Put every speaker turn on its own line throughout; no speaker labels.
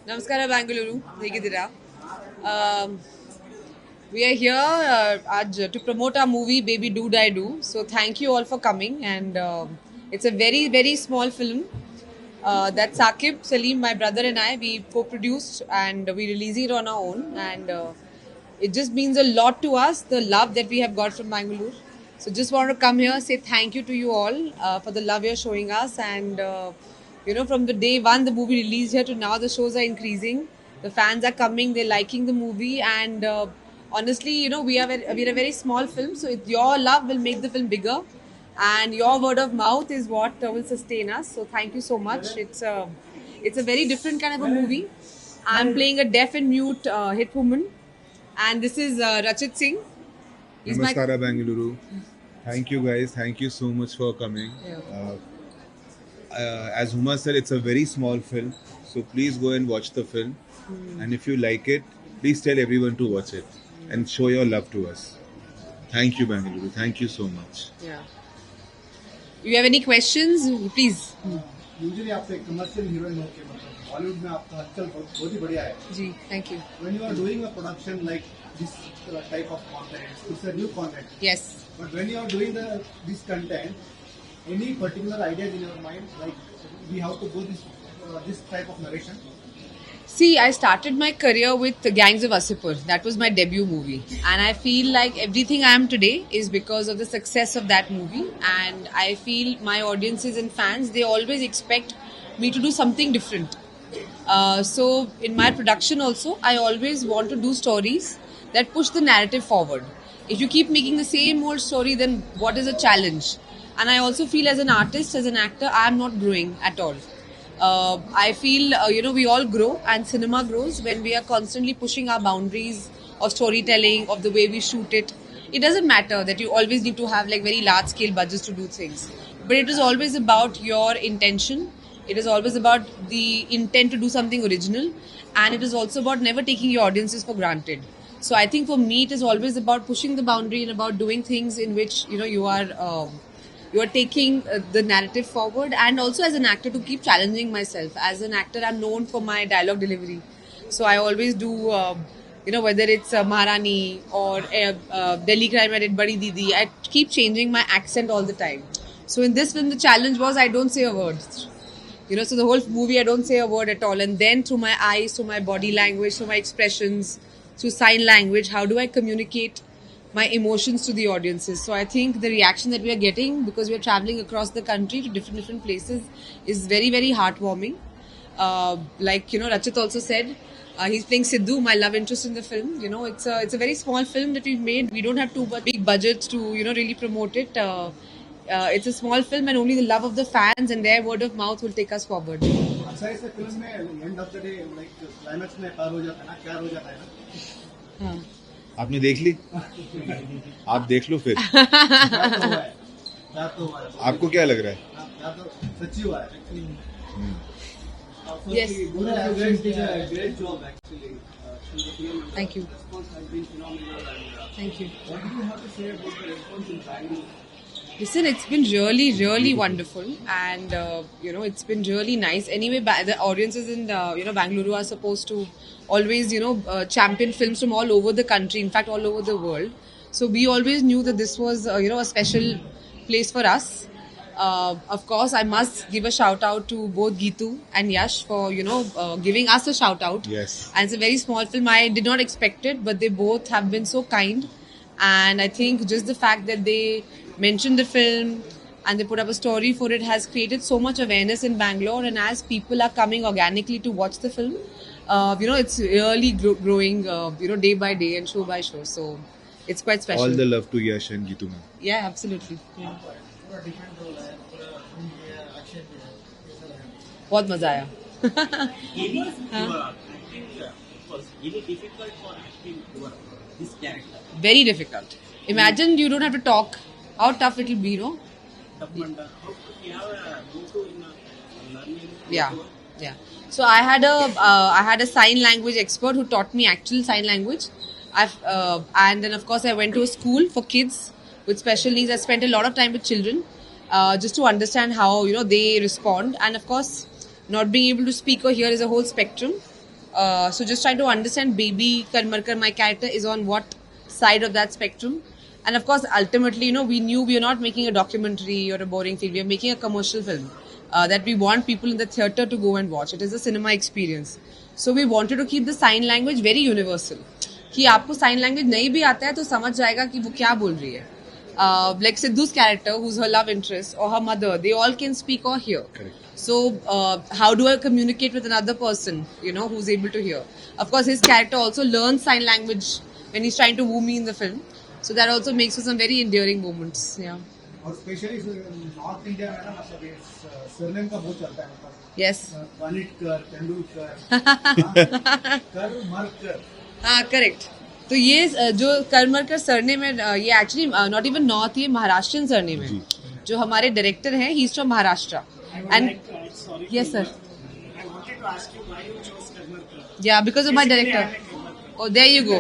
Namaskara Bangalore, ಹೇಗಿದ್ದೀರಾ? Um, we are here to promote our movie Baby Do Die Do. So thank you all for coming, and it's a very very small film that Saqib Salim, my brother, and I we co-produced, and we releasing it on our own, and it just means a lot to us, the love that we have got from Bangalore. So just want to come here, say thank you to you all for the love you're showing us, and from the day one the movie released here to now, the shows are increasing, the fans are coming, they're liking the movie, and honestly, we're a very small film, so your love will make the film bigger, and your word of mouth is what will sustain us. So thank you so much. It's a very different kind of a movie. I'm playing a deaf and mute hit woman, and this is Rachit Singh. He's my
Namaskara Bangalore. Thank you guys. Thank you so much for coming.
Yeah.
As Huma said, it's a very small film. So please go and watch the film. And if you like it, please tell everyone to watch it and show your love to us. Thank you, Bangalore. Thank you so much.
Yeah. You have any questions? Please.
Usually आप एक commercial heroine होके मतलब बॉलीवुड में आपका हलचल बहुत ही बढ़िया है.
जी, thank you.
When you are doing a production like this type of content, it's a new content.
Yes.
But when you are doing this content, any particular ideas in your mind, like we have to go this type of narration?
See, I started my career with Gangs of Wasseypur. That was my debut movie. And I feel like everything I am today is because of the success of that movie. And I feel my audiences and fans, they always expect me to do something different. So in my production also, I always want to do stories that push the narrative forward. If you keep making the same old story, then what is a challenge? And I also feel as an artist, as an actor, I am not growing at all. I feel, we all grow, and cinema grows when we are constantly pushing our boundaries of storytelling, of the way we shoot it. It doesn't matter that you always need to have like very large scale budgets to do things, but it is always about your intention. It is always about the intent to do something original, and it is also about never taking your audiences for granted. So I think for me, it is always about pushing the boundary and about doing things in which you are taking the narrative forward, and also as an actor to keep challenging myself. As an actor, I'm known for my dialogue delivery, so I always do whether it's Maharani or Delhi Crime, I did Badi Didi, I keep changing my accent all the time. So in this film, the challenge was I don't say a word, so the whole movie I don't say a word at all, and then through my eyes, through my body language, through my expressions, through sign language, how do I communicate my emotions to the audiences. So I think the reaction that we are getting, because we are traveling across the country to different places, is very very heartwarming. Rachit also said, he's playing Sidhu, my love interest in the film. It's a very small film that we've made. We don't have too much big budgets to really promote it. It's a small film, and only the love of the fans and their word of mouth will take us forward.
अच्छा, इस film में end of the day like climax में पार हो जाता है ना, क्या हो जाता है ना.
हाँ.
आपने देख ली? आप देख लो फिर.
क्या तो हुआ है.
आपको क्या लग रहा है?
क्या तो सच्ची हुआ है.
Yes.
Great job actually.
Thank you.
Response has been phenomenal.
Thank you.
What do you have to say about the response in Bangalore?
Listen, it's been really, really wonderful, and it's been really nice. Anyway, the audiences in Bangalore are supposed to always champion films from all over the country. In fact, all over the world. So we always knew that this was a special place for us. Of course, I must give a shout out to both Geetu and Yash for giving us a shout out.
Yes.
And it's a very small film. I did not expect it, but they both have been so kind. And I think just the fact that they mentioned the film and they put up a story for it has created so much awareness in Bangalore. And as people are coming organically to watch the film, it's really growing, day by day and show by show. So it's quite special.
All the love to Yash and Gitu ma'am.
Yeah, absolutely. Yeah. बहुत मजा आया.
This character.
Very difficult. Imagine you don't have to talk. How tough it will be, no?
How you have a go-to in learning?
Yeah, yeah. So I had a sign language expert who taught me actual sign language. And then of course I went to a school for kids with special needs. I spent a lot of time with children just to understand how they respond. And of course, not being able to speak or hear is a whole spectrum. So just trying to understand Baby Karmarkar, my character, is on what side of that spectrum. And of course, ultimately, we knew we are not making a documentary or a boring film. We are making a commercial film that we want people in the theatre to go and watch. It is a cinema experience. So we wanted to keep the sign language very universal. कि आपको sign language नहीं भी आता है तो समझ जाएगा कि वो क्या बोल रही है. Like Sidhu's character, who's her love interest, or her mother, they all can speak or hear.
Correct.
So how do I communicate with another person, who's able to hear? Of course, his character also learns sign language when he's trying to woo me in the film. So that also makes for some very endearing moments. Yeah.
और specially north India में ना मतलब surname का बहुत चलता है मतलब
Yes.
Kanitkar, Tendulkar, Karmarkar.
हाँ, करेक्ट. तो ये जो करमरकर सरनेम है, ये एक्चुअली नॉट इवन नॉर्थ, ये महाराष्ट्रियन सरनेम है. जो हमारे डायरेक्टर हैं, he is from Maharashtra. And yes sir.
I wanted to ask you why you chose Karmarkar.
Yeah, because of my
Basically,
director.
I am a Karmarkar.
Oh, there you go.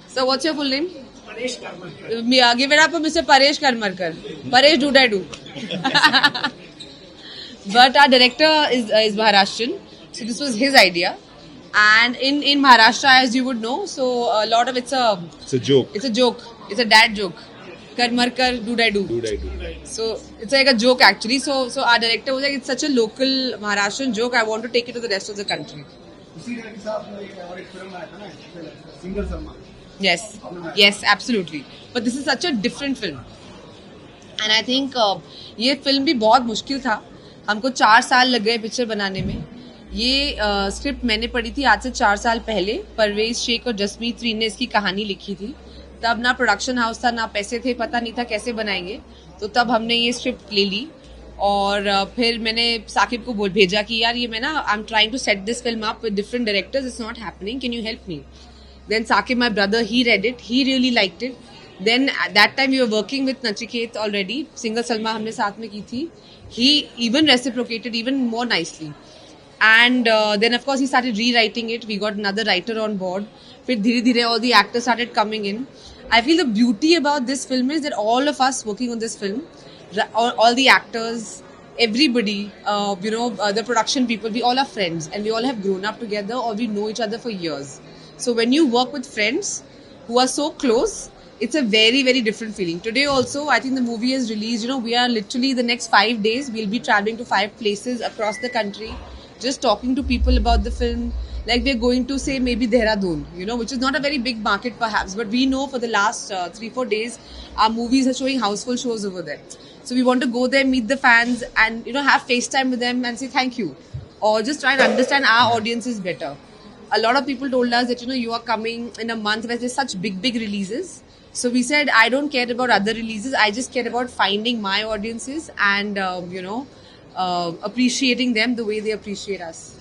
So what's your full name?
Paresh Karmarkar.
Give it up for Mr. Paresh Karmarkar. Paresh do. But our director is Maharashtrian, so this was his idea. And in Maharashtra, as you would know, so a lot of it's a
joke.
It's a joke. It's a dad joke. Karmarkar do. So it's like a joke actually. So our director was like, it's such a local Maharashtrian joke. I want to take it to the rest of the country.
उसी तरह के साथ और एक film आया था ना single Salman.
Yes, absolutely. But this is such a different film. And I think ये फिल्म भी बहुत मुश्किल था. हमको 4 साल लग गए पिक्चर बनाने में. ये स्क्रिप्ट मैंने पढ़ी थी आज से 4 साल पहले. परवेज शेख और जसमीत रीन ने इसकी कहानी लिखी थी. तब ना प्रोडक्शन हाउस था, ना पैसे थे, पता नहीं था कैसे बनाएंगे. तो तब हमने ये स्क्रिप्ट ले ली और फिर मैंने साकिब को भेजा कि यार ये मैं ना I am trying to set this film up with different directors, it's not happening, can you help me? Then Sakib, my brother, he read it. He really liked it. Then at that time we were working with Nachiket already. Single Salma हमने साथ में की थी. He even reciprocated even more nicely. And then of course he started rewriting it. We got another writer on board. फिर धीरे धीरे all the actors started coming in. I feel the beauty about this film is that all of us working on this film, all the actors, everybody, the production people, we all are friends and we all have grown up together or we know each other for years. So when you work with friends who are so close, it's a very, very different feeling. Today also, I think the movie is released. We are literally the next 5 days, we'll be traveling to 5 places across the country, just talking to people about the film. Like we're going to say maybe Dehradun, which is not a very big market perhaps, but we know for the last 3-4 days, our movies are showing houseful shows over there. So we want to go there, meet the fans and, have FaceTime with them and say thank you. Or just try and understand our audiences better. A lot of people told us that, you are coming in a month where there's such big releases. So we said, I don't care about other releases. I just care about finding my audiences and, appreciating them the way they appreciate us.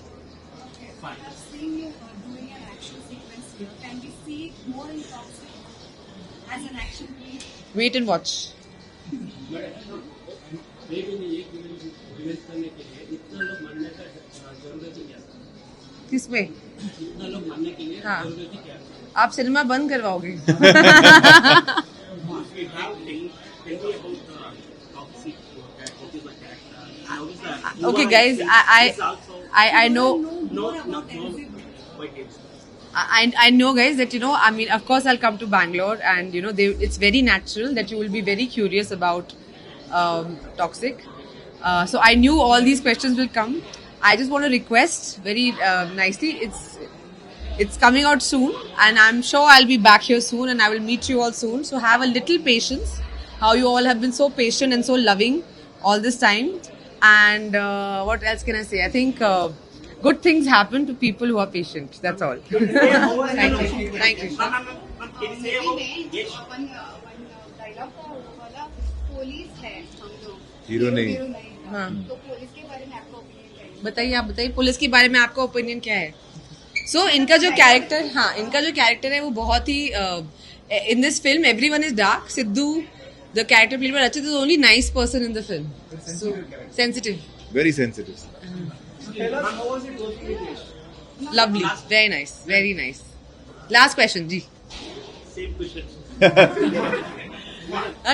Seeing you doing an action sequence here, can we see more in Toxic as an action lead?
Wait and watch.
Baby ने एक release करने के लिए इतना लोग मरने का जरूरत ही क्या था?
किसमें?
इतना लोग मरने के लिए
हाँ.
जरूरत ही क्या था?
आप सिनेमा बंद करवाओगे?
We have tell me about Toxic, what is the character? How is the
Okay, guys, I know.
no, quite it.
I know, guys, that of course I'll come to Bangalore and it's very natural that you will be very curious about Toxic. So I knew all these questions will come. I just want to request very nicely, it's coming out soon and I'm sure I'll be back here soon and I will meet you all soon. So have a little patience, how you all have been so patient and so loving all this time. And what else can I say? I think good things happen to people who are patient. That's all. Thank you.
Can you say about Yash?
one dialogue का वाला police है हम लोग.
Hero नहीं.
Hero नहीं.
हाँ.
तो police के बारे में आपका ओपिनियन क्या है?
बताइए, आप बताइए पुलिस के बारे में आपका ओपिनियन क्या है? सो इनका जो कैरेक्टर है वो बहुत ही in this film everyone is dark. Siddhu the character played by Rachit is only nice person in the film. So sensitive,
Very sensitive.
Tell us how was it working with Yash?
lovely, very nice. Last question ji.
Same question.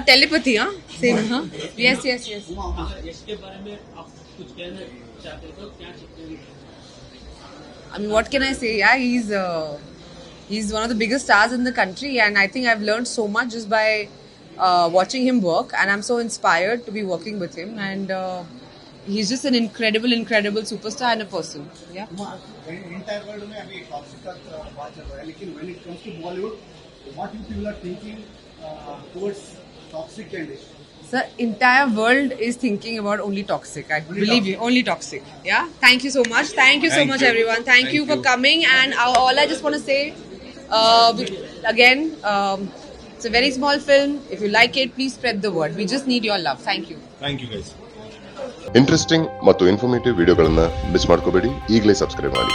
Telepathy, हाँ same, हाँ yes.
यश के बारे में आप कुछ कहना चाहते हो? क्या
I mean, what can I say? Yeah, he's one of the biggest stars in the country, and I think I've learned so much just by watching him work, and I'm so inspired to be working with him. And he's just an incredible superstar and a person. Yeah.
Entire world में अभी toxic का बात चल रहा है, लेकिन when it comes to Bollywood, what you people are thinking towards toxic candidates?
The entire world is thinking about only toxic. I believe you, only toxic. Yeah. Thank you so much. Thank you so
Thank
much,
you.
everyone. Thank you for coming. And all I just want to say, again, it's a very small film. If you like it, please spread the word. We just need your love. Thank you.
Thank you guys.
Interesting ಮತ್ತು informative ವಿಡಿಯೋಗಳನ್ನು miss ಮಾಡ್ಕೋಬೇಡಿ. ಈಗಲೇ subscribe ಮಾಡಿ.